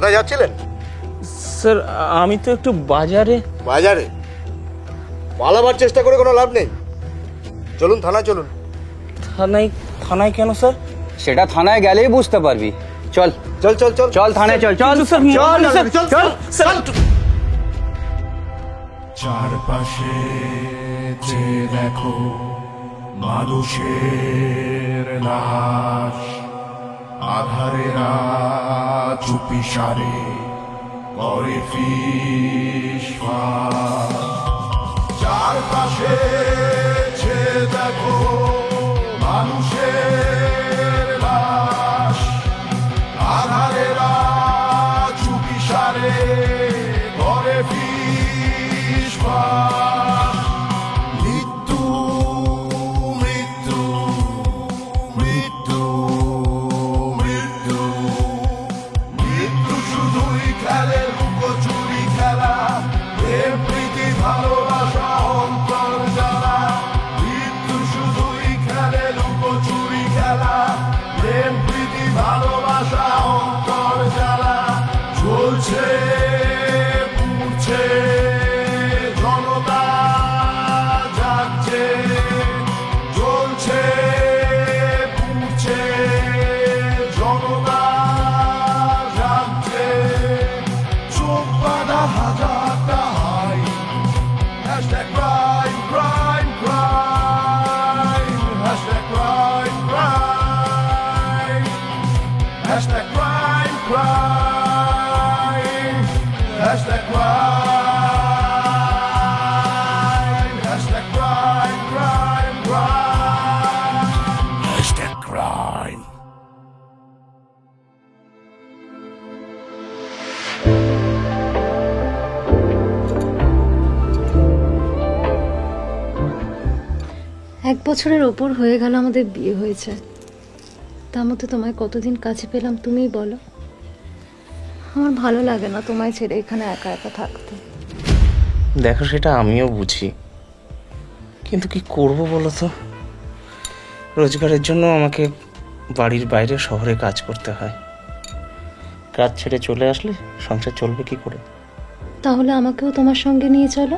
কোথায় যাচ্ছিলেন? স্যার আমি তো একটু বাজারে। বাজারে পালাবার চেষ্টা করে কোনো লাভ নেই, চলুন থানায় চলুন। থানায়? থানায় কেন স্যার? সেটা থানায় গেলেই বুঝতে পারবি। চল চল চল চল চল থানায় চল চল স্যার চল চল স্যার। চারপাশে যে দেখো মানুষের লাশ, আধারেরা চুপি সারে করে ফিসফাস। চারপাশে যে দেখো মানুষের লাশ, আধারেরা চুপি সারে করে ফিসফাস। মৃত্যু মৃত্যু মৃত্যু মৃত্যু মৃত্যু শুধুই খেলে লুকোচুরি খেলা, প্রেম প্রীতি ভালোবাসা অন্তর জ্বালা। মৃত্যু শুধুই খেলে লুকোচুরি খেলা, প্রেম প্রীতি ভালোবাসা অন্তর জ্বালা। চলছে পুড়ছে জনতা জাগছে, চলছে পুড়ছে জনতা জাগছে। চোখ বাঁধা হাজারটা হাই, hashtag crime crime crime, hashtag crime crime, hashtag crime crime, hashtag crime, hashtag crime crime crime, hashtag crime. এক বছরের ওপর হয়ে গেল আমাদের বিয়ে হয়েছে, তার মধ্যে তোমায় কতদিন কাছে পেলাম তুমিই বলো। আমার ভালো লাগে না তোমায় ছেড়ে এখানে একা একা থাকতে। দেখো সেটা আমিও বুঝি, কিন্তু কি করব বলো তো, রোজগারের জন্য আমাকে বাড়ির বাইরে শহরে কাজ করতে হয়। কাজ ছেড়ে চলে আসলে সংসার চলবে কি করে? তাহলে আমাকেও তোমার সঙ্গে নিয়ে চলো।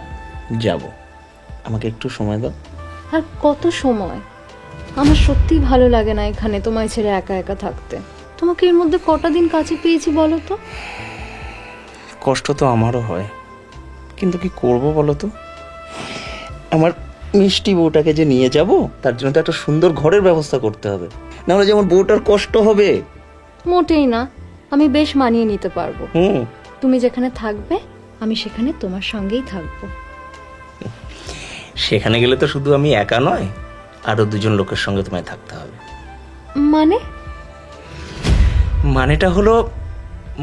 যাব, আমাকে একটু সময় দাও। আর কত সময়? আমার সত্যিই ভালো লাগে না এখানে তোমায় ছেড়ে একা একা থাকতে। তোমাকে এর মধ্যে কটা দিন কাছে পেয়েছি বলো তো। কষ্ট তো আমারও হয়, কিন্তু কি করব বলো তো, আমার মিষ্টি বউটাকে যে নিয়ে যাব তার জন্য তো একটা সুন্দর ঘরের ব্যবস্থা করতে হবে, নাহলে যেমন বউটার কষ্ট হবে। মোটেই না, আমি বেশ মানিয়ে নিতে পারবো। হুম, তুমি যেখানে থাকবে আমি সেখানে তোমার সঙ্গেই থাকবো। সেখানে গেলে তো শুধু আমি একা নয়, আরো দুজন লোকের সঙ্গে তোমায় থাকতে হবে। মানে? মানেটা হলো,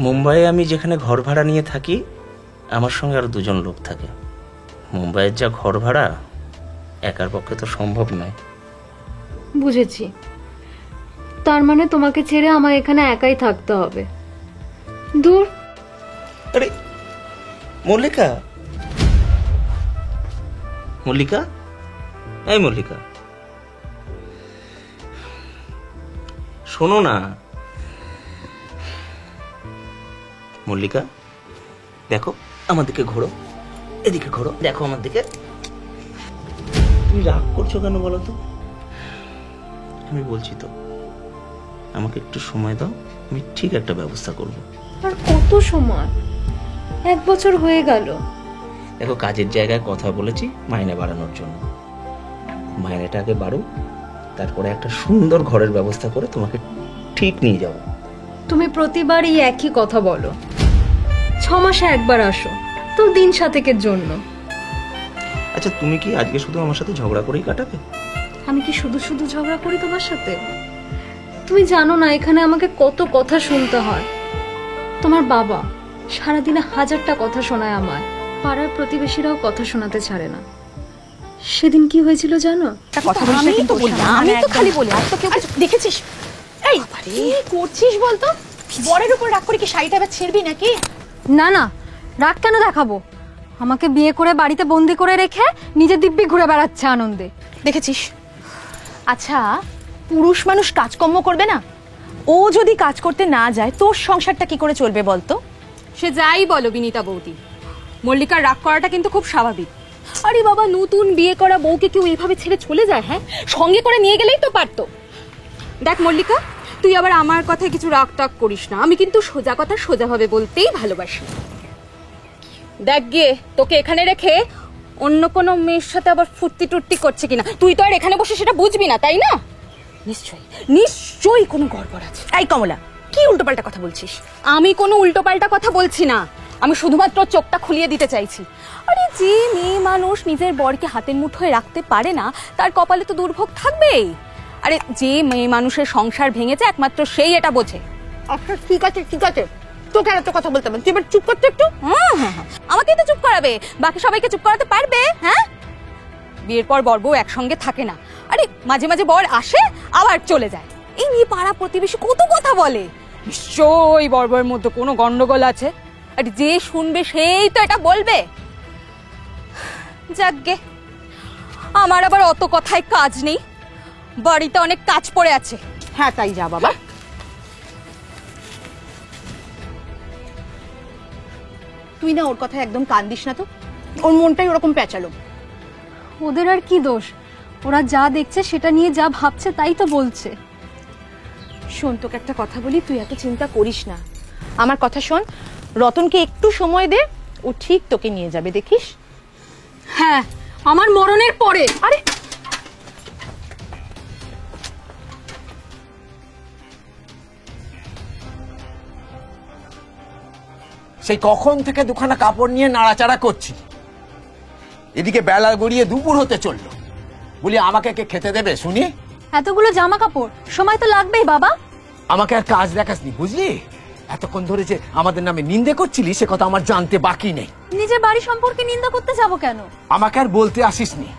মুম্বাইয়ে আমি যেখানে ঘর ভাড়া নিয়ে থাকি আমার সঙ্গে আরো দুজন লোক থাকে। মুম্বাইয়ের যা ঘর ভাড়া একার পক্ষে তো সম্ভব নয়। বুঝেছি, তার মানে তোমাকে ছেড়ে আমার এখানে একাই থাকতে হবে। দূর। আরে মল্লিকা, মল্লিকা, এই মল্লিকা, শোনো না। মল্লিকা দেখো আমার দিকে ঘোরো, এদিকে ঘোরো, দেখো আমার দিকে। তুমি রাগ করছো কেন বলো তো? আমি বলছি তো, আমাকে একটু সময় দাও, আমি ঠিক একটা ব্যবস্থা করব। আর কত সময়? এক বছর হয়ে গেল। দেখো কাজের জায়গায় কথা বলেছি মাইনে বাড়ানোর জন্য, মাইনেটা আগে বাড়ুক, তারপরে একটা সুন্দর ঘরের ব্যবস্থা করে তোমাকে ঠিক নিয়ে যাব। তুমি প্রতিবারই একই কথা বলো, 6 মাসে একবার আসো, তো দিন সাতেকের জন্য। আচ্ছা তুমি কি আজকে শুধু আমার সাথে ঝগড়া করেই কাটাবে? আমি কি শুধু শুধু ঝগড়া করি তোমার সাথে? তুমি জানো না এখানে আমাকে কত কথা শুনতে হয়। তোমার বাবা সারাদিনে 1000টা কথা শোনায় আমায়, পাড়ার প্রতিবেশীরাও কথা শোনাতে ছাড়ে না। সেদিন কি হয়েছিল জানো? আমি তো খালি বলি, আর তো কেউ কিছু দেখেছিস? এই কি করছিস বলতো? বরের উপর রাগ করে কি শাড়িটা এবার ছেড়বি নাকি? না না, রাগ কেন দেখাবো? আমাকে বিয়ে করে বাড়িতে বন্দি করে রেখে নিজে দিব্যি ঘুরে বেড়াচ্ছে আনন্দে। দেখেছিস? আচ্ছা, পুরুষ মানুষ কাজকর্ম করবে না? ও যদি কাজ করতে না যায় তোর সংসারটা কি করে চলবে বলতো? সে যাই বলো বিনীতা বৌদি, মল্লিকার রাগ করাটা কিন্তু খুব স্বাভাবিক। আরে বাবা, নতুন বিয়ে করা বউকে কেউ এইভাবে ছেড়ে চলে যায়? হ্যাঁ, সঙ্গে করে নিয়ে গেলেই তো পারতো। দেখ মল্লিকা, তুই আবার আমার কথায় কিছু রাগ টাগ করিস না। আমি কিন্তু সোজা কথা সোজাভাবে বলতেই ভালোবাসি। দেখ গিয়ে তোকে এখানে রেখে অন্য কোনো মেয়ের সাথে আবার ফুর্তি টুর্তি করছে কিনা। তুই তো আর এখানে বসে সেটা বুঝবি না, তাই না? নিশ্চয়ই নিশ্চয়ই কোনো গড়বড় আছে। এই কমলা, কি উল্টোপাল্টা কথা বলছিস? আমি কোনো উল্টোপাল্টা কথা বলছি না, আমি শুধুমাত্র চোখটা খুলিয়ে দিতে চাইছি। আরে যে মেয়ে মানুষ নিজের বরকে হাতের মুঠোয় রাখতে পারে না, তার কপালে তো দুর্ভোগ থাকবেই। আরে যে মেয়ে মানুষের সংসার ভেঙেছে একমাত্র সেই এটা বোঝে। আচ্ছা ঠিক আছে ঠিক আছে, তোকে আর এত কথা বলতে হবে, তুই এবার চুপ করতে একটু। আমাকেই তো চুপ করাবে, বাকি সবাইকে চুপ করাতে পারবে? হ্যাঁ, বিয়ের পর বর বউ একসঙ্গে থাকে না। আরে মাঝে মাঝে বর আসে আবার চলে যায়, এই নিয়ে পাড়া প্রতিবেশী কত কথা বলে। নিশ্চয়ই বর বউয়ের মধ্যে কোনো গন্ডগোল আছে। আরে যে শুনবে সেই তো এটা বলবে। যাকগে, আমার আবার অত কথায় কাজ নেই, বাড়িতে অনেক কাজ পড়ে আছে। হ্যাঁ তাই যা বাবা। তুই না ওর কথা একদম কান দিস না তো, ওর মনটাই ওরকম পেঁচালো। ওদের আর কি দোষ? ওরা যা দেখছে সেটা নিয়ে যা ভাবছে তাই তো বলছে। শোন, তোকে একটা কথা বলি, তুই এত চিন্তা করিস না। আমার কথা শোন, রতনকে একটু সময় দে, ও ঠিক তোকে নিয়ে যাবে, দেখিস। হ্যাঁ, আমার মরণের পরে। আরে সেই কখন থেকে দুখানা কাপড় নিয়ে নাড়াচাড়া করছি, এদিকে বেলা গড়িয়ে দুপুর হতে চললো। বলি আমাকে কে খেতে দেবে শুনি? এতগুলো জামা কাপড়, সময় তো লাগবেই বাবা। আমাকে আর কাজ দেখাসনি, বুঝলি? এতক্ষণ ধরে যে আমাদের নামে নিন্দে করছিলি সে কথা আমার জানতে বাকি নেই। নিজের বাড়ি সম্পর্কে নিন্দা করতে যাব কেন? আমাকে আর বলতে আসিসনি,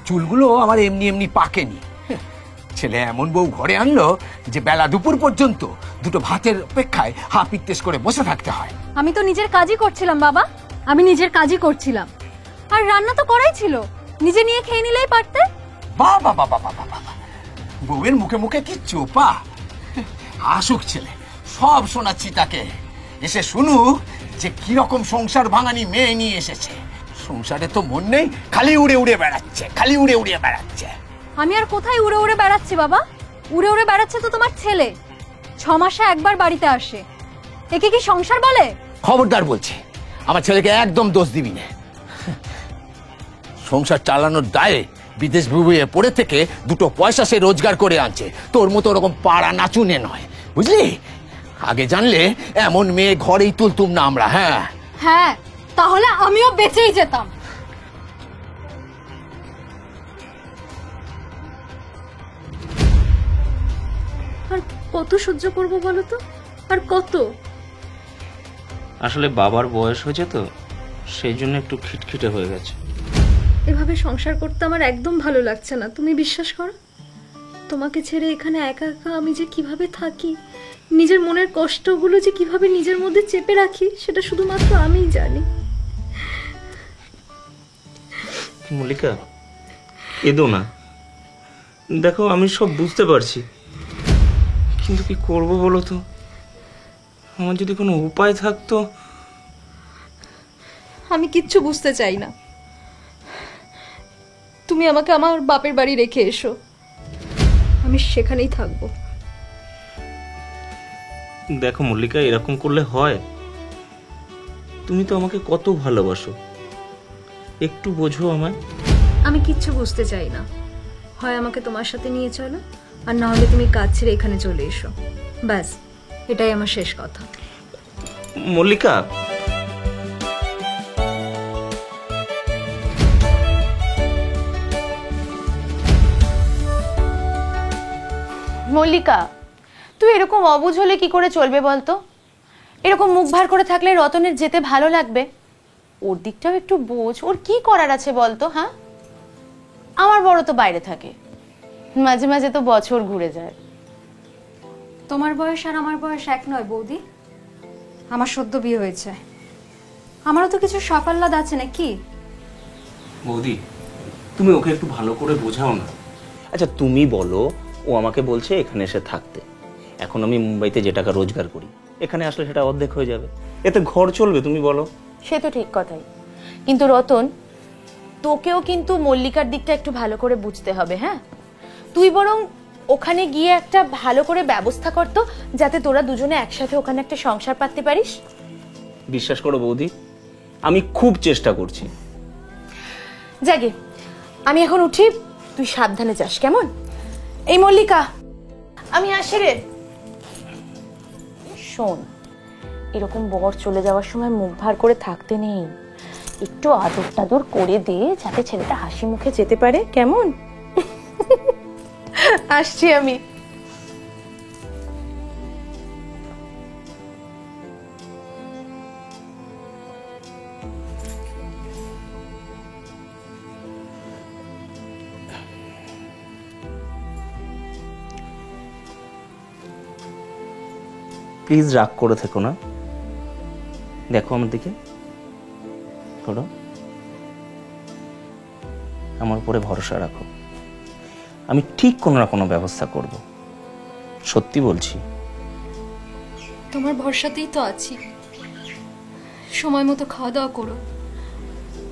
চুলগুলো আমার এমনি এমনি পাকেনি। ছেলে এমন বউ ঘরে আনলো যে বেলা দুপুর পর্যন্ত দুটো ভাতের অপেক্ষায় হা পিত্তেস করে বসে থাকতে হয়। আমি তো নিজের কাজই করছিলাম বাবা, আমি নিজের কাজই করছিলাম। আর রান্না তো করাই ছিল, নিজে নিয়ে খেয়ে নিলেই পারতে। বাবা বাবা বাবা বাবা, বউয়ের মুখে মুখে কি চোপা! আসুক ছেলে, সব শোনাচ্ছি তাকে। এসে শুনুক যে কিরকম সংসার ভাঙানি মেয়ে নিয়ে এসেছে। সংসারে তো মন নেই, খালি উড়ে উড়ে বেড়াচ্ছে, খালি উড়ে উড়ে বেড়াচ্ছে। আমি আর কোথায় উড়ে উড়ে বেড়াচ্ছি বাবা? উড়ে উড়ে বেড়াচ্ছে তো তোমার ছেলে, 6 মাসে একবার বাড়িতে আসে। একে কি সংসার বলে? খবরদার বলছি, আমার ছেলেকে একদম দোষ দিবি না। সংসার চালানোর দায়ে বিদেশ বুবুয়ে পড়ে থেকে দুটো পয়সা সে রোজগার করে আনছে, তোর মতো ওরকম পাড়া নাচুনে নয়, বুঝলি? আগে জানলে এমন মেয়ে ঘরেই তুলতুম না আমরা। হ্যাঁ হ্যাঁ, তাহলে আমিও বেঁচেই যেতাম। আর কত সহ্য করবো বলো তো? আর কত? আসলে বাবার বয়স হয়েছে তো, সেই জন্য একটু খিটখিটে হয়ে গেছে। এভাবে সংসার করতে আমার একদম ভালো লাগছে না, তুমি বিশ্বাস করো। তোমাকে ছেড়ে এখানে একা একা আমি যে কিভাবে থাকি, নিজের মনের কষ্টগুলো যে কিভাবে নিজের মধ্যে চেপে রাখি, সেটা শুধুমাত্র আমিই জানি। মল্লিকা, এদো না। দেখো, আমি সব বুঝতে পারছি, কিন্তু কি করব বলো তো? আমার যদি কোনো উপায় থাকতো। আমি কিচ্ছু বুঝতে চাই না। তুমি আমাকে আমার বাপের বাড়ি রেখে এসো, আমি সেখানেই থাকবো। দেখো মল্লিকা, এরকম করলে হয়? তুমি তো আমাকে কত ভালোবাসো, একটু বোঝো আমায়। আমি কিচ্ছু বুঝতে চাই না। হয় আমাকে তোমার সাথে নিয়ে চলো, আর না হলে তুমি কাজ ছেড়ে এখানে চলে এসো। ব্যাস, এটাই আমার শেষ কথা। মল্লিকা, মল্লিকা, তুই এরকম অবুঝ হলে কি করে চলবে বলতো? এরকম মুখ ভার করে থাকলে রতনের যেতে ভালো লাগবে? ওর দিকটাও একটু বোঝ, ওর কি করার আছে বলতো? হ্যাঁ, আমার বড় তো বাইরে থাকে, মাঝে মাঝে তো বছর ঘুরে যায়। তোমার বয়স আর আমার বয়স এক নয় বৌদি। আমার সদ্য বিয়ে হয়েছে, আমারও তো কিছু সাফল্যাদ আছে নাকি? বৌদি, তুমি ওকে একটু ভালো করে বোঝাও না। আচ্ছা তুমি বলো, ও আমাকে বলছে এখানে এসে থাকতে। এখন আমি মুম্বাইতে যে টাকা রোজগার করি, এখানে আসলে সেটা অর্ধেক হয়ে যাবে। এতে ঘর চলবে তুমি বলো? সে তো ঠিক কথাই, কিন্তু রতন তোকেও কিন্তু মল্লিকার দিকটা একটু ভালো করে বুঝতে হবে। হ্যাঁ, তুই বরং ওখানে গিয়ে একটা ভালো করে ব্যবস্থা করতো, যাতে তোরা দুজনে একসাথে ওখানে একটা সংসার পাততে পারিস। বিশ্বাস করো বৌদি, আমি খুব চেষ্টা করছি। জাগে, আমি এখন উঠি, তুই সাবধানে যাস কেমন? এই মল্লিকা, আমি আসি রে। শোন, এরকম বর চলে যাওয়ার সময় মুখ ভার করে থাকতে নেই, একটু আদর টাদর করে দে, যাতে ছেলেটা হাসি মুখে যেতে পারে, কেমন? আসছি আমি। প্লিজ রাগ করে থেকো না, দেখো আমার দিকে, ধরো, আমার উপরে ভরসা রাখো, আমি ঠিক কোনো না কোনো ব্যবস্থা করব, সত্যি বলছি। তোমার ভরসাতেই তো আছি। সময় মতো খাওয়া দাওয়া করো,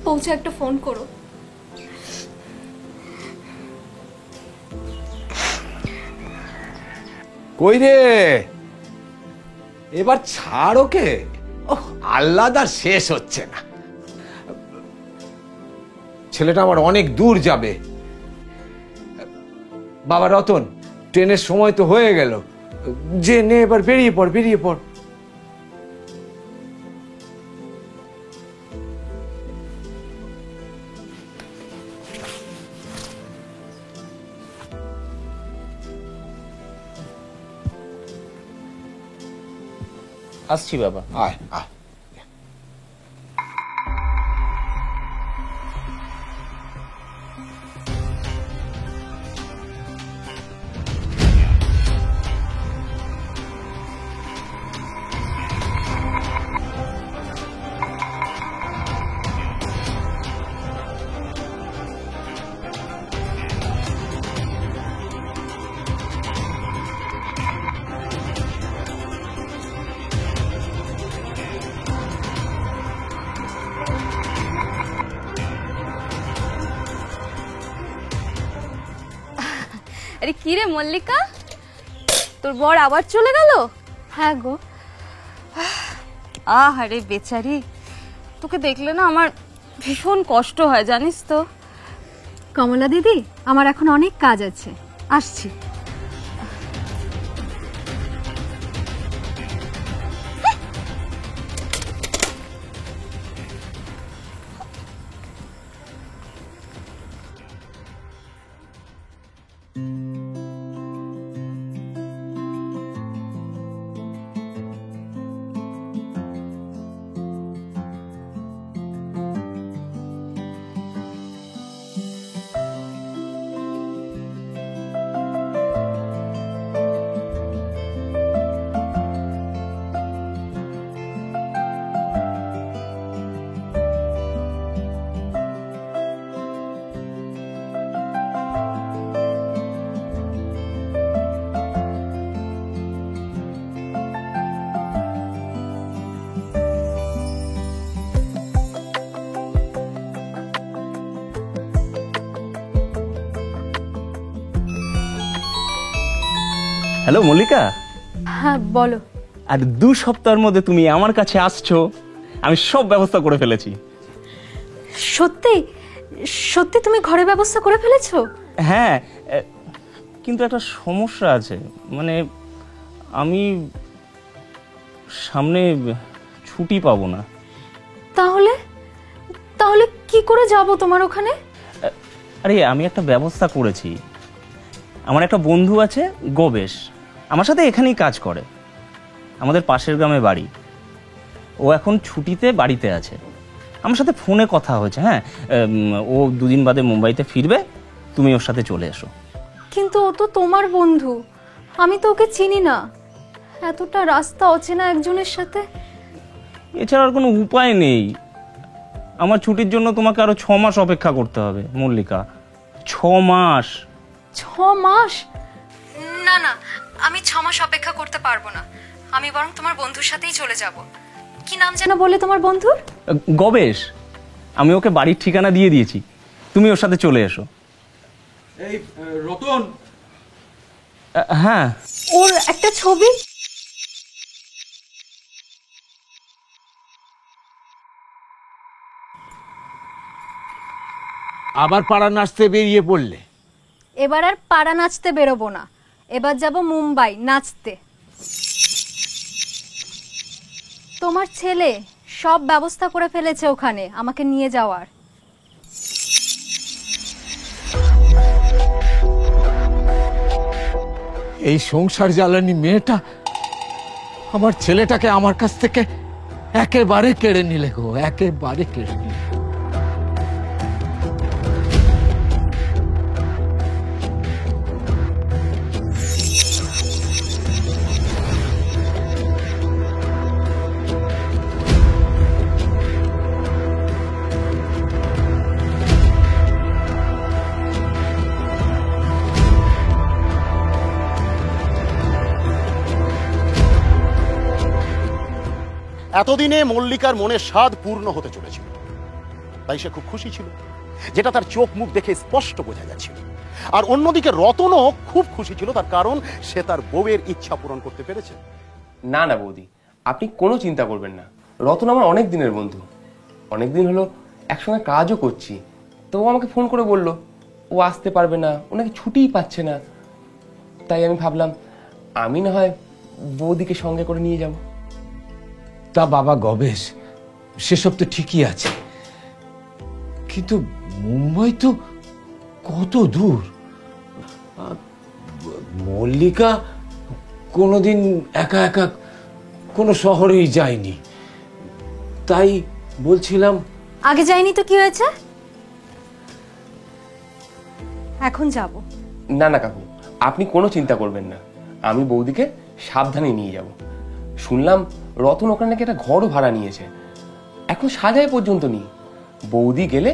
পৌঁছে একটা ফোন করো। কই রে, এবার ছাড় ওকে। আহ্লাদ আর শেষ হচ্ছে না। ছেলেটা আমার অনেক দূর যাবে। বাবা রতন, ট্রেনের সময় তো হয়ে গেল, যে নে এবার বেরিয়ে পড়, বেরিয়ে পড়। আসছি বাবা। আয় আয়। আরে কি রে মল্লিকা, তোর বর আবার চলে গেল? হ্যাঁ গো। আরে বেচারি, তোকে দেখলে না আমার ভীষণ কষ্ট হয় জানিস তো। কমলা দিদি, আমার এখন অনেক কাজ আছে, আসছি। হ্যালো মল্লিকা। হ্যাঁ বলো। আর 2 সপ্তাহের মধ্যে তুমি আমার কাছে আসছো, আমি সব ব্যবস্থা করে ফেলেছি। সত্যি সত্যি তুমি ঘরে ব্যবস্থা করে ফেলেছো? হ্যাঁ, কিন্তু একটা সমস্যা আছে, মানে আমি সামনে ছুটি পাবো না। তাহলে তাহলে কি করে যাব তোমার ওখানে? আরে আমি একটা ব্যবস্থা করেছি, আমার একটা বন্ধু আছে গোবেশ, আমার সাথে এখানেই কাজ করে, আমাদের পাশের গ্রামে বাড়ি। ও এখন ছুটিতে বাড়িতে আছে, আমার সাথে ফোনে কথা হয়েছে। হ্যাঁ, ও 2 দিন বাদে মুম্বাইতে ফিরবে, তুমি ওর সাথে চলে এসো। কিন্তু ও তো তোমার বন্ধু, আমি তো ওকে চিনি না, এতটা রাস্তা অচেনা একজনের সাথে। এছাড়া আর কোনো উপায় নেই, আমার ছুটির জন্য তোমাকে আরো 6 মাস অপেক্ষা করতে হবে মল্লিকা। 6 মাস। 6 মাস? না না, আমি 6 মাস অপেক্ষা করতে পারবো না, আমি বরং তোমার বন্ধুর সাথেই চলে যাব। কি নাম যেন বলে তোমার বন্ধুর? গবেশ। আমি ওকে বাড়ির ঠিকানা দিয়ে দিয়েছি, তুমি ওর সাথে চলে এসো। এই রতন, হ্যাঁ। ওর একটা ছবি। আবার পাড়া নাচতে বেরিয়ে পড়লে? এবার আর পাড়া নাচতে বেরোবো না, এবার যাব মুম্বাই নাচতে। তোমার ছেলে সব ব্যবস্থা করে ফেলেছে ওখানে আমাকে নিয়ে যাওয়ার। এই সংসার জ্বালানি মেয়েটা আমার ছেলেটাকে আমার কাছ থেকে একেবারে কেড়ে নিলে গো, একেবারে কেড়ে নিলে। এতদিনে মল্লিকার মনের স্বাদ পূর্ণ হতে চলেছিল, তাই সে খুব খুশি ছিল, যেটা তার চোখ মুখ দেখে স্পষ্ট বোঝা যাচ্ছিল। আর অন্যদিকে রতনও খুব খুশি ছিল, তার কারণ সে তার বউয়ের ইচ্ছা পূরণ করতে পেরেছে। না না বৌদি, আপনি কোনো চিন্তা করবেন না। রতন আমার অনেক দিনের বন্ধু, অনেক দিন হলো একসঙ্গে কাজও করছি। তো ও আমাকে ফোন করে বলল ও আসতে পারবে না, ও নাকি ছুটিই পাচ্ছে না। তাই আমি ভাবলাম আমি না হয় বৌদিকে সঙ্গে করে নিয়ে যাব। তা বাবা গবেশ, সেসব তো ঠিকই আছে, কিন্তু মুম্বাই তো কত দূর। মল্লিকা কোনোদিন একা একা কোনো শহরেই যায়নি, তাই বলছিলাম। আগে যাইনি তো কি হয়েছে, এখন যাব। না না কাকু, আপনি কোনো চিন্তা করবেন না, আমি বৌদিকে সাবধানে নিয়ে যাব। শুনলাম রতন ওখানে নাকি একটা ঘরও ভাড়া নিয়েছে, এখন সাজায় পর্যন্ত নেই। বৌদি গেলে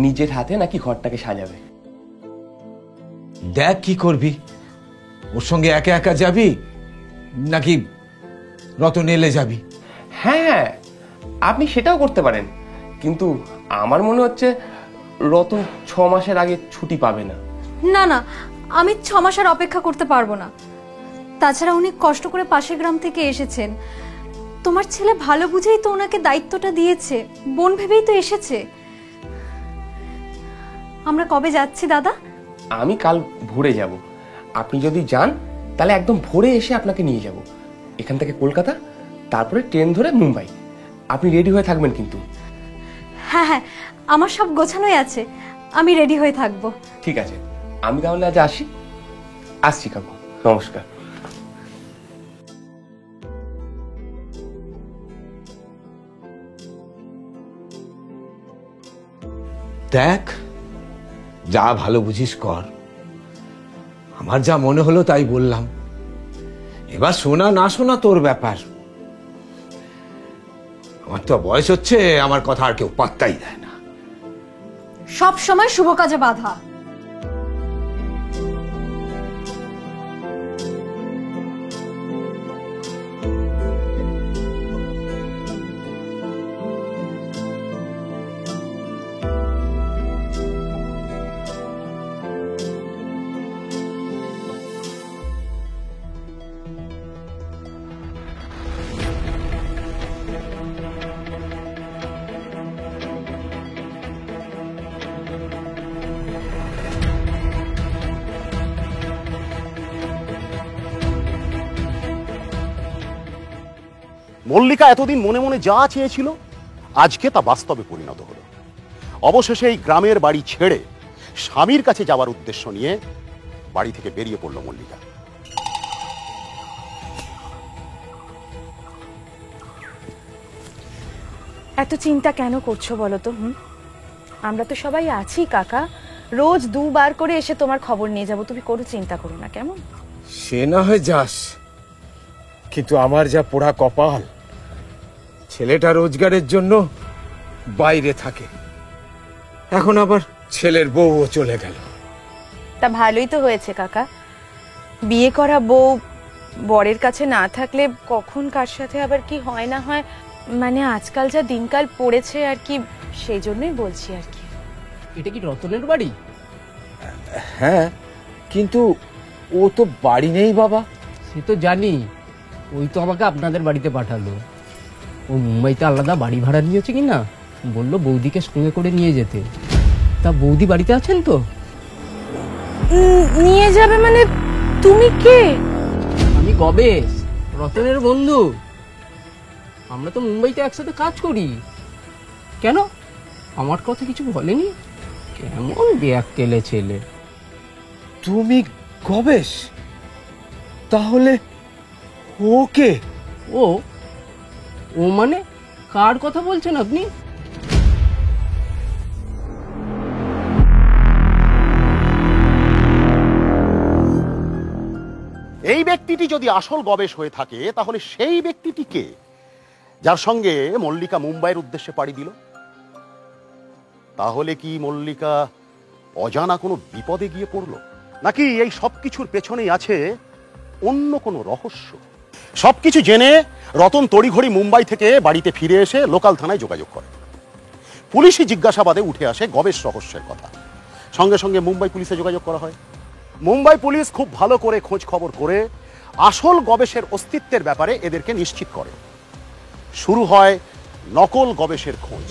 নিজের হাতে নাকি ঘরটাকে সাজাবে। দেখ কি করবি, ওর সঙ্গে একা একা যাবি নাকি রতন এলে যাবি? হ্যাঁ, আপনি সেটাও করতে পারেন, কিন্তু আমার মনে হচ্ছে রতন 6 মাসের আগে ছুটি পাবে না। না না, আমি 6 মাস আর অপেক্ষা করতে পারবো না। তাছাড়া উনি কষ্ট করে পাশের গ্রাম থেকে এসেছেন, তোমার ছেলে ভালো বুঝেই তো ওনাকে দায়িত্বটা দিয়েছে, বোন ভেবেই তো এসেছে। আমরা কবে যাচ্ছি দাদা? আমি কাল ভোরে যাব, আপনি যদি যান তাহলে একদম ভোরে এসে আপনাকে নিয়ে যাব এখান থেকে কলকাতা, তারপরে ট্রেন ধরে মুম্বাই। আপনি রেডি হয়ে থাকবেন কিন্তু। হ্যাঁ হ্যাঁ, আমার সব গোছানোই আছে, আমি রেডি হয়ে থাকবো। ঠিক আছে, আমি তাহলে আজ আসছি কাকু, নমস্কার। দেখ, যা ভালো বুঝিস কর, আমার যা মনে হলো তাই বললাম। এবার শোনা না শোনা তোর ব্যাপার। আমার তো বয়স হচ্ছে, আমার কথা আর কেউ পাত্তাই দেয় না। সব সময় শুভ কাজে বাধা। মল্লিকা এতদিন মনে মনে যা চেয়েছিল, আজকে তা বাস্তবে পরিণত হলো। অবশেষে এই গ্রামের বাড়ি ছেড়ে স্বামীর কাছে যাওয়ার উদ্দেশ্য নিয়ে বাড়ি থেকে বেরিয়ে পড়ল মল্লিকা। এত চিন্তা কেন করছো বলো তো? আমরা তো সবাই আছি কাকা, রোজ 2 বার করে এসে তোমার খবর নিয়ে যাব, তুমি কোনো চিন্তা করো না, কেমন? সে না হয় যাস, কিন্তু আমার যা পোড়া কপাল, ছেলেটা রোজগারের জন্য বাইরে থাকে, এখন আবার ছেলের বউও চলে গেল। তা ভালোই তো হয়েছে কাকা, বিয়ে করা বউ বরের কাছে না থাকলে কখন কার সাথে আবার কি হয় না হয় মানে আজকাল যা দিনকাল পড়েছে আর কি, সেই জন্যই বলছি আর কি। এটা কি রতনের বাড়ি? হ্যাঁ, কিন্তু ও তো বাড়ি নেই বাবা। সে তো জানি, ওই তো আমাকে আপনাদের বাড়িতে পাঠালো। ও মুম্বাইতে আলাদা বাড়ি ভাড়া নিয়েছে কি না, বললো বৌদিকে সঙ্গে করে নিয়ে যেতে। তা বৌদি বাড়িতে আছেন তো? নিয়ে যাবে মানে? তুমি কে? আমি গবেশ, রতনের বন্ধু। আমরা তো মুম্বাইতে একসাথে কাজ করি। কেন, আমার কথা কিছু বলেনি? কেমন বেয়াক্কেলে ছেলে। তুমি গবেশ? তাহলে ওকে? ও ও মানে কার কথা বলছেন আপনি? এই ব্যক্তিটি যদি আসল গবেষ হয়ে থাকে, তাহলে সেই ব্যক্তিটি কে, যার সঙ্গে মল্লিকা মুম্বাইয়ের উদ্দেশ্যে পাড়ি দিল? তাহলে কি মল্লিকা অজানা কোনো বিপদে গিয়ে পড়ল, নাকি এই সবকিছুর পেছনেই আছে অন্য কোনো রহস্য? সবকিছু জেনে রতন তড়িঘড়ি মুম্বাই থেকে বাড়িতে ফিরে এসে লোকাল থানায় যোগাযোগ করে। পুলিশি জিজ্ঞাসাবাদে উঠে আসে গবেষ রহস্যের কথা। সঙ্গে সঙ্গে মুম্বাই পুলিশে যোগাযোগ করা হয়। মুম্বাই পুলিশ খুব ভালো করে খোঁজ খবর করে আসল গবেষের অস্তিত্বের ব্যাপারে এদেরকে নিশ্চিত করে। শুরু হয় নকল গবেষের খোঁজ।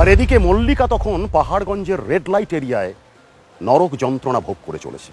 আর এদিকে মল্লিকা তখন পাহাড়গঞ্জের রেড লাইট এরিয়ায় নরক যন্ত্রণা ভোগ করে চলেছে।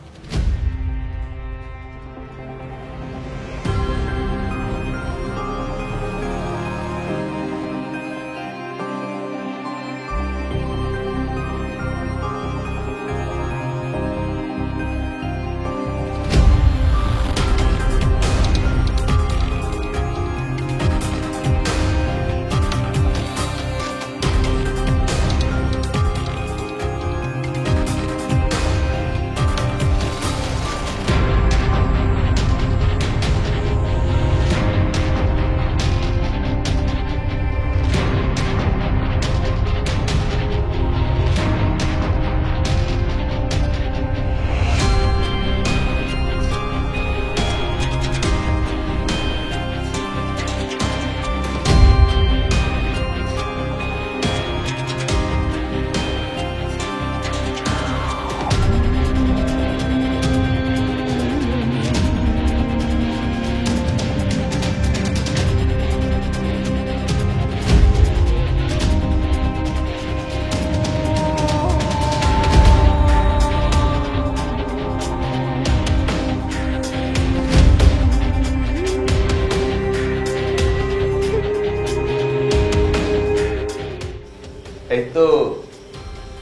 এই তো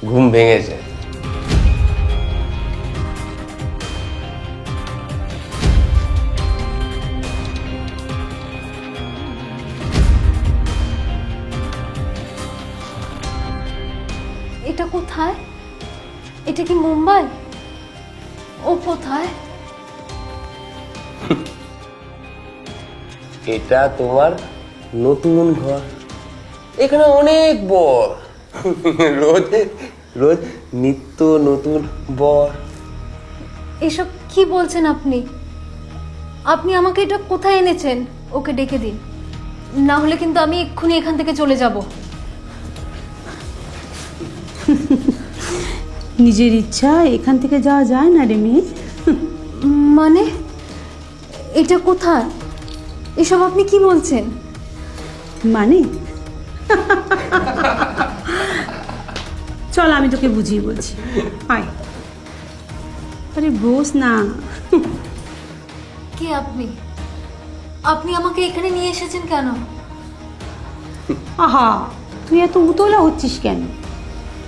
ঘুম ভেঙেছে। এটা কোথায়? এটা কি মুম্বাই? ও কোথায়? এটা তোমার নতুন ঘর। এখানে অনেক বর, রোজ রোজ নিত্য নতুন বর। এসব কি বলছেন আপনি? আপনি আমাকে এটা কোথায় এনেছেন? ওকে ডেকে দিন, না হলে কিন্তু আমি এক্ষুনি এখান থেকে চলে যাব। নিজের ইচ্ছা এখান থেকে যাওয়া যায় না রে মেয়ে। মানে এটা কোথায়? এসব আপনি কি বলছেন? মানে চল আমি তোকে বুঝিয়ে বলছি, আয়। আরে বস না। কে আপনি? আপনি আমাকে এখানে নিয়ে এসেছেন কেন? আহা, তুই এত উতলা হচ্ছিস কেন?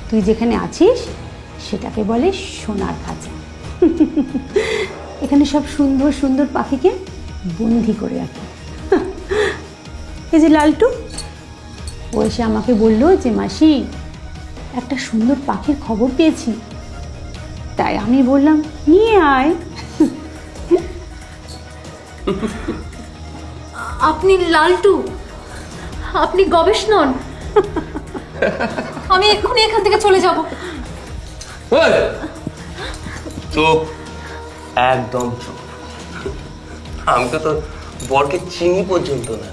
তুই যেখানে আছিস সেটাকে বলে সোনার খাঁচা। এখানে সব সুন্দর সুন্দর পাখিকে বন্দি করে রাখি। এই যে লালটু, ও এসে আমাকে বললো যে মাসি একটা সুন্দর পাখির খবর পেয়েছি, তাই আমি বললাম নিয়ে আয়। আপনি লালটু? আপনি গবেষ নন? আমি এক্ষুনি এখান থেকে চলে যাব। চুপ, একদম চুপ। আমি তো তোর বরকে চিনি পর্যন্ত না,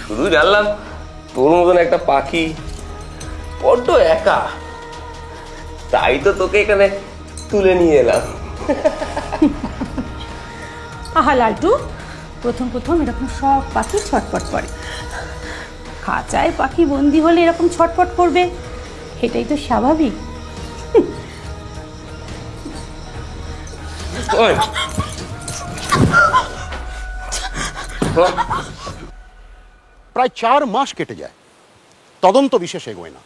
শুধু জানলাম তোর মতন একটা পাখি বড্ড একা, তাই তো তোকে এখানে তুলে নিয়ে এলাম। আহা লালটু, প্রথম প্রথম এরকম সব পাখি ছটপট করে। খাঁচায় পাখি বন্দি হলে এরকম ছটপট করবে, এটাই তো স্বাভাবিক। প্রায় 4 মাস কেটে যায়, তদন্ত বিশেষ এগোয় না।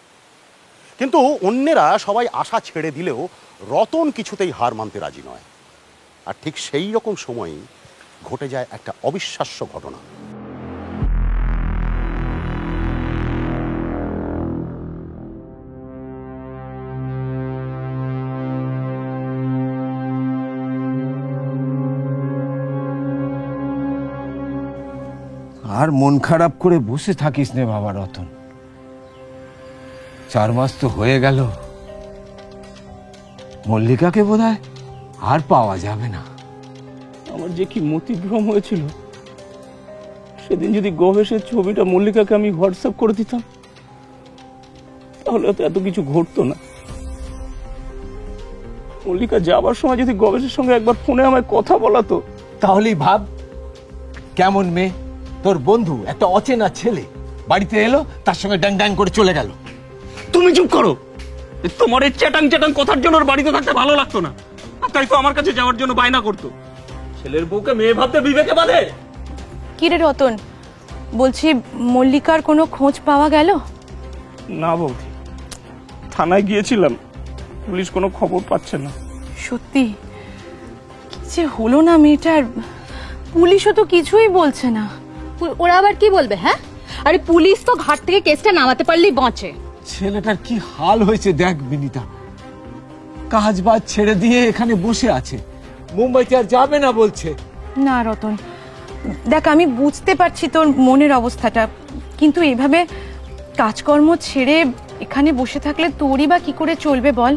কিন্তু অন্যেরা সবাই আশা ছেড়ে দিলেও রতন কিছুতেই হার মানতে রাজি নয়। আর ঠিক সেই রকম সময়ই ঘটে যায় একটা অবিশ্বাস্য ঘটনা। আর মন খারাপ করে বসে থাকিস নে বাবা রতন, 4 মাস তো হয়ে গেল। মল্লিকাকে বোধহয় আর পাওয়া যাবে না। আমার যে কি মতিভ্রম হয়েছিল, সেদিন যদি গবেষের ছবিটা মল্লিকাকে আমি হোয়াটসঅ্যাপ করে দিতাম, তাহলে তো এত কিছু ঘটতো না। মল্লিকা যাবার সময় যদি গবেষের সঙ্গে একবার ফোনে আমায় কথা বলাতো। তাহলেই ভাব, কেমন মেয়ে তোর বন্ধু, একটা অচেনা ছেলে বাড়িতে এলো, তার সঙ্গে ড্যাং ড্যাং করে চলে গেল। তুমি চুপ করো, তোমার এই চ্যাটাং চ্যাটাং কথার জন্য ওর বাড়িতে থাকতে ভালো লাগতো না, আর তাই তো আমার কাছে যাওয়ার জন্য বায়না করতো। ছেলের বউকে মেয়ে ভাবতে বিবেকে বাঁধে? কি রে রতন, বলছি মল্লিকার কোনো খোঁজ পাওয়া গেল? না বৌদি, থানায় গিয়েছিলাম, পুলিশ কোনো খবর পাচ্ছে না। সত্যি কি যে হলো না মেয়েটার, পুলিশও তো কিছুই বলছে না। ওরা আবার কি বলবে? হ্যাঁ, আরে পুলিশ তো ঘাট থেকে কেসটা নামাতে পারলেই বাঁচে। ছেলেটার কি হাল হয়েছে দেখ বিনিতা, কাজ বাজ ছেড়ে দিয়ে এখানে বসে আছে, মুম্বাইতে আর যাবে না বলছে। না রতন, দেখ আমি বুঝতে পারছি তোর মনের অবস্থাটা, কিন্তু এইভাবে কাজকর্ম ছেড়ে এখানে বসে থাকলে তোরই বা কি করে চলবে বল?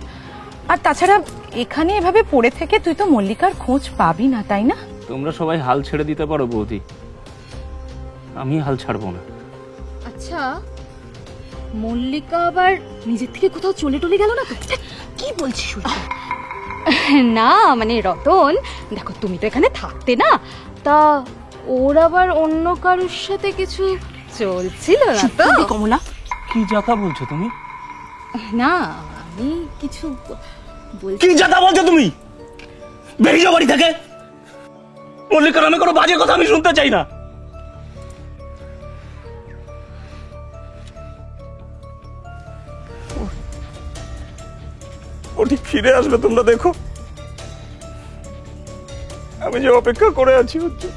আর তাছাড়া এখানে এভাবে পড়ে থেকে তুই তো মল্লিকার খোঁজ পাবি না, তাই না? তোমরা সবাই হাল ছেড়ে দিতে পারো বৌদি, আমি হাল ছাড়বো না। আচ্ছা, মল্লিকা আবার নিজের থেকে কোথাও চলে টলে গেল না তো? কি বলছিস? না মানে রতন, দেখো তুমি তো এখানে থাকতে না, তা ওর আবার অন্য কারোর সাথে কিছু চলছিল না তো? কমলা, কি যাতা বলছো তুমি? না আমি কিছু বলছি। কি যাতা বলছো তুমি? বেরিয়ে যাও বাড়ি থেকে। মল্লিকার নামে কোনো বাজে কথা আমি শুনতে চাই না। ও ঠিক ফিরে আসবে, তোমরা দেখো। আমি যে অপেক্ষা করে আছি হচ্ছে।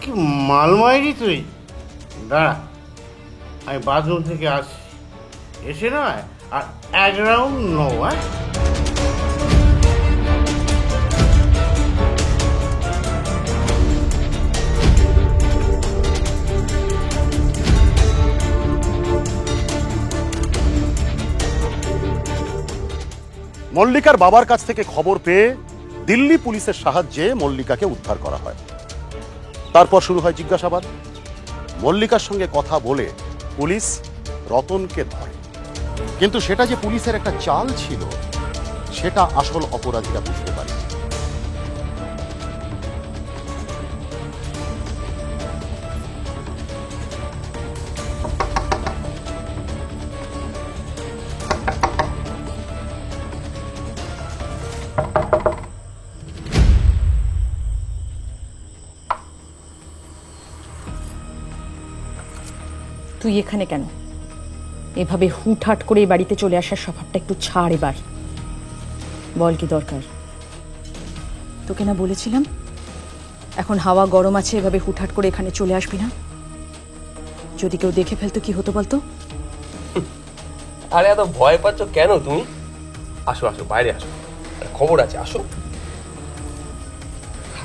কি মালমাইরি তুই? দাঁড়া, আমি বাথরুম থেকে আসি, এসে নয় আর 1 রাউন্ড নো। মল্লিকার বাবার কাছ থেকে খবর পেয়ে দিল্লি পুলিশের সাহায্যে মল্লিকাকে উদ্ধার করা হয়। তারপর শুরু হয় জিজ্ঞাসাবাদ। মল্লিকার সঙ্গে কথা বলে পুলিশ রতনকে ধরে, কিন্তু সেটা যে পুলিশের একটা চাল ছিল সেটা আসল অপরাধীরা বুঝতে পারে। তুই এখানে কেন? এভাবে হুটহাট করে এই বাড়িতে চলে আসার স্বভাবটা একটু ছাড় এবার। বল কি দরকার? তোকে না বলেছিলাম এখন হাওয়া গরম আছে, এভাবে হুটহাট করে এখানে চলে আসবি না। যদি কেউ দেখে ফেলতো কি হতো বলতো? আরে এত ভয় পাচ্ছ কেন তুমি? আসো আসো, বাইরে আসো, খবর আছে, আসো।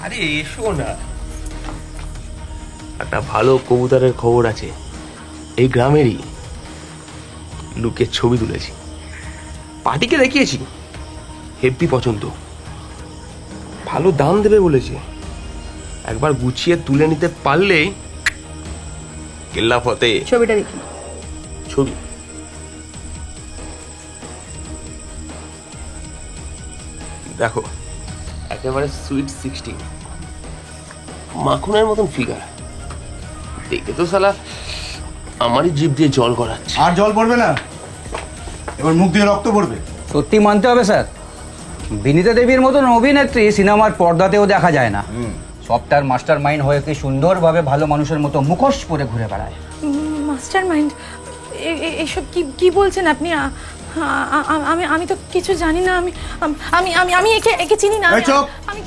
আরে এসো না, একটা ভালো কবুতরের খবর আছে। এই গ্রামেরই লুকের ছবি তুলেছি, পার্টিকে দেখিয়েছি, হেব্বি পছন্দ, ভালো দাম দেবে বলেছে। একবার গুছিয়ে তুলে নিতে পারলেই কেল্লা ফতে। ছবিটা দেখি। ছবি দেখো, একেবারে সুইট 16, মাখনের মতন ফিগার। দেখে তো শালা আমারই জিভ দিয়ে জল গড়াচ্ছে। আর জল পড়বে না, এবার মুখ দিয়ে রক্ত পড়বে। সত্যি মানতে হবে স্যার, বিনীতা দেবীর মতন অভিনেত্রী সিনেমার পর্দাতেও দেখা যায় না। সবটার মাস্টার মাইন্ড হয়ে কি সুন্দরভাবে ভালো মানুষের মতো মুখোশ পরে ঘুরে বেড়ায়। Master mind? এসব কি কি বলছেন আপনি? আমি তো কিছু জানি না। আমি আমি আমি আমি একে একে চিনি না। আমি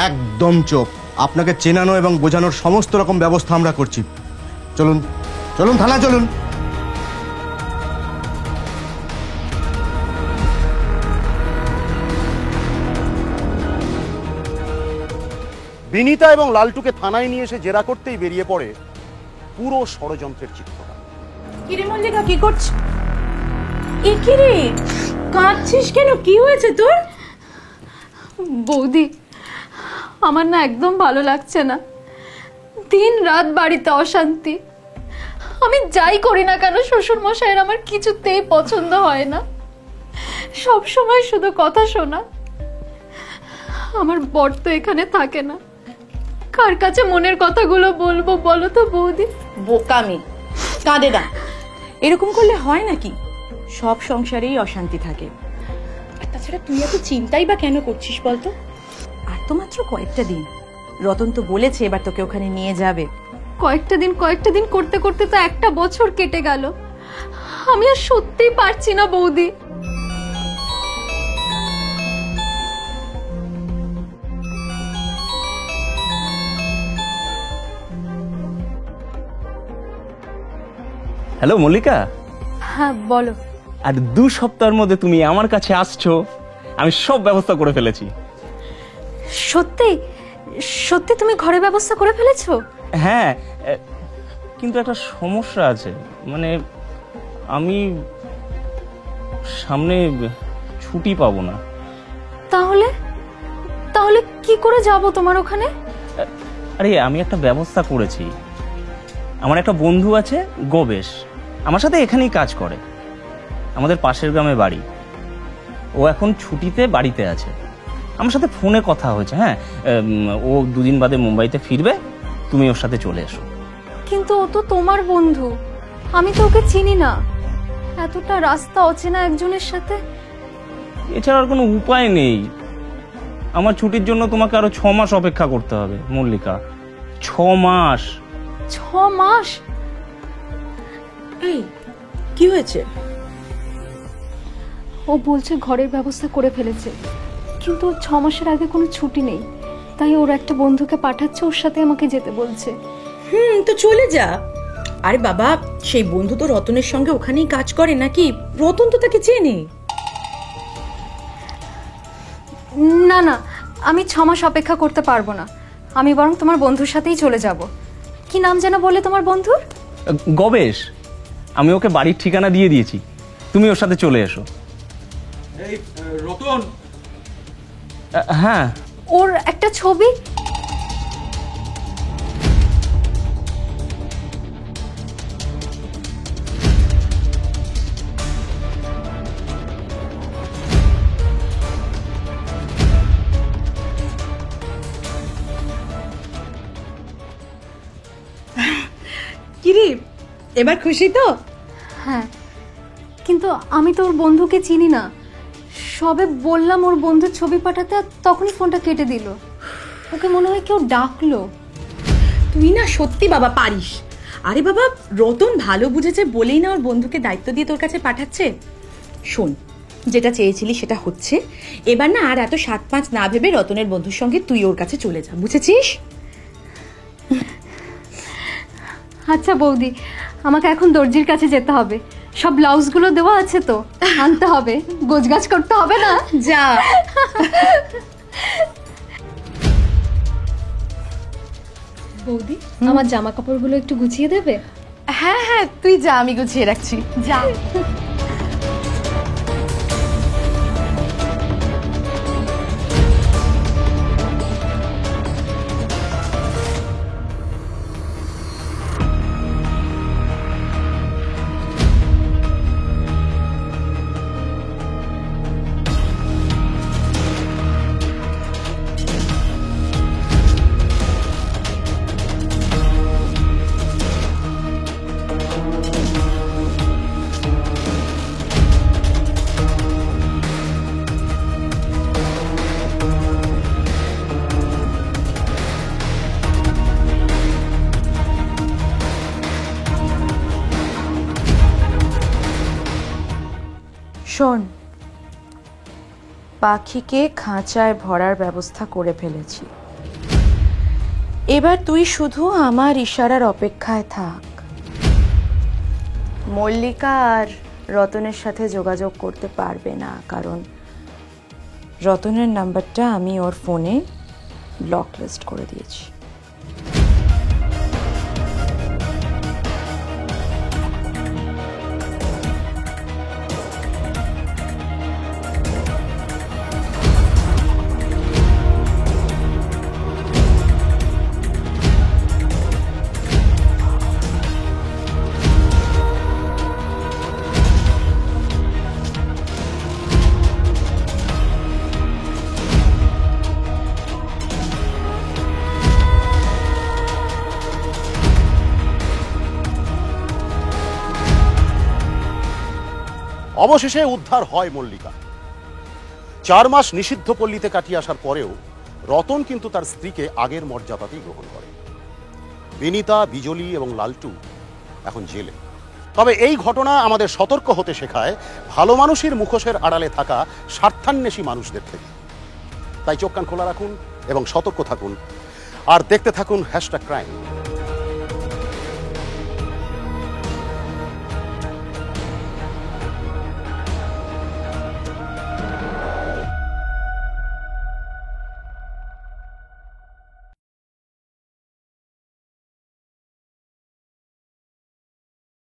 একদম চুপ। আপনাকে চেনানো এবং বোঝানোর সমস্ত রকম ব্যবস্থা আমরা করছি। চলুন চলুন, থানায় চলুন। বিনীতা এবং লালটুকে থানায় নিয়ে এসে জেরা করতেই বেরিয়ে পড়ে পুরো ষড়যন্ত্রের চিত্রটা। কিরে মল্লিকা, কি করছিস? এ কি রে, কাঁদছিস কেন? কি হয়েছে তোর? বৌদি, আমার না একদম ভালো লাগছে না। দিন রাত বাড়িতে অশান্তি। আমি যাই করি না কেন শ্বশুর মশাইয়ের আমার কিছুতেই পছন্দ হয় না। সব সময় শুধু কথা শোনা। আমার বর তো এখানে থাকে না, কার কাছে মনের কথাগুলো বলবো বলো তো বৌদি? বোকামি, কাঁদে না। এরকম করলে হয় নাকি? সব সংসারেই অশান্তি থাকে। আর তাছাড়া তুই এত চিন্তাই বা কেন করছিস বলতো? আর তো মাত্র কয়েকটা দিন। রতন তো বলেছে এবার তোকে ওখানে নিয়ে যাবে। কয়েকটা দিন করতে করতে তো একটা বছর কেটে গেল। আমি আর সত্যিই পারছি না বৌদি। হ্যালো মল্লিকা। হ্যাঁ বলো। আর 2 সপ্তাহের মধ্যে তুমি আমার কাছে আসছো, আমি সব ব্যবস্থা করে ফেলেছি। সত্যি সত্যি তুমি ঘরের ব্যবস্থা করে ফেলেছো? হ্যাঁ, কিন্তু একটা সমস্যা আছে। মানে আমি সামনে ছুটি পাবো না। তাহলে তাহলে কি করে যাব তোমার ওখানে? আরে আমি একটা ব্যবস্থা করেছি। আমার একটা বন্ধু আছে গোবেশ, আমার সাথে এখানেই কাজ করে, আমাদের পাশের গ্রামে বাড়ি। ও এখন ছুটিতে বাড়িতে আছে, আমার সাথে ফোনে কথা হয়েছে। হ্যাঁ, ও 2 দিন বাদে মুম্বাইতে ফিরবে, তুমি ওর সাথে চলে এসো। কিন্তু ও তো তোমার বন্ধু, আমি তো ওকে চিনি না। এতটা রাস্তা অচেনা একজনের সাথে। এছাড়া আর কোনো উপায় নেই। আমার ছুটির জন্য তোমাকে আরো 6 মাস অপেক্ষা করতে হবে মল্লিকা। 6 মাস। 6 মাস? এই কি হয়েছে? ও বলছে ঘরের ব্যবস্থা করে ফেলেছে, কিন্তু 6 মাসের আগে কোনো ছুটি নেই। তাই ওর একটা বন্ধুকে পাঠাচ্ছে, ওর সাথে আমাকে যেতে বলছে। তো চলে যা। আরে বাবা, সেই বন্ধু তো রতনের সঙ্গে ওখানেই কাজ করে নাকি? রতন তো তাকে চেনে। না না, আমি 6 মাস অপেক্ষা করতে পারবো না। আমি বরং তোমার বন্ধুর সাথেই চলে যাব। কি নাম যেন বলে তোমার বন্ধুর? গবেশ। আমি ওকে বাড়ির ঠিকানা দিয়ে দিয়েছি, তুমি ওর সাথে চলে এসো। এই রতন, হ্যাঁ। ওর একটা ছবি। কিরে, এবার খুশি তো? হ্যাঁ, কিন্তু আমি তো ওর বন্ধুকে চিনি না। সবে বললাম ওর বন্ধুর ছবি পাঠাতে, আর তখনই ফোনটা কেটে দিল। ওকে মনে হয় কেউ ডাকলো। তুই না সত্যি বাবা পারিস। আরে বাবা, রতন ভালো বুঝেছে বলেই না ওর বন্ধুকে দায়িত্ব দিয়ে তোর কাছে পাঠাচ্ছে। শোন, যেটা চেয়েছিলি সেটা হচ্ছে। এবার না আর এত 7-5 না ভেবে রতনের বন্ধুর সঙ্গে তুই ওর কাছে চলে যা, বুঝেছিস? আচ্ছা বৌদি, আমাকে এখন দর্জির কাছে যেতে হবে। সব ব্লাউজগুলো দেওয়া আছে তো, আনতে হবে। গোছগাছ করতে হবে না? যা। বৌদি, আমার জামা কাপড়গুলো একটু গুছিয়ে দেবে? হ্যাঁ হ্যাঁ, তুই যা, আমি গুছিয়ে রাখছি। যা। শোন, পাখিকে খাঁচায় ভরার ব্যবস্থা করে ফেলেছি। এবার তুই শুধু আমার ইশারার অপেক্ষায় থাক। মল্লিকা আর রতনের সাথে যোগাযোগ করতে পারবে না, কারণ রতনের নাম্বারটা আমি ওর ফোনে ব্লক লিস্ট করে দিয়েছি। অবশেষে উদ্ধার হয় মল্লিকা। 4 মাস নিষিদ্ধ পল্লীতে কাটিয়ে আসার পরেও রতন কিন্তু তার স্ত্রীকে আগের মর্যাদাতেই গ্রহণ করে। বিনিতা, বিজলি এবং লালটু এখন জেলে। তবে এই ঘটনা আমাদের সতর্ক হতে শেখায় ভালো মানুষের মুখোশের আড়ালে থাকা স্বার্থান্বেষী মানুষদের থেকে। তাই চোখ কান খোলা রাখুন এবং সতর্ক থাকুন, আর দেখতে থাকুন #crime।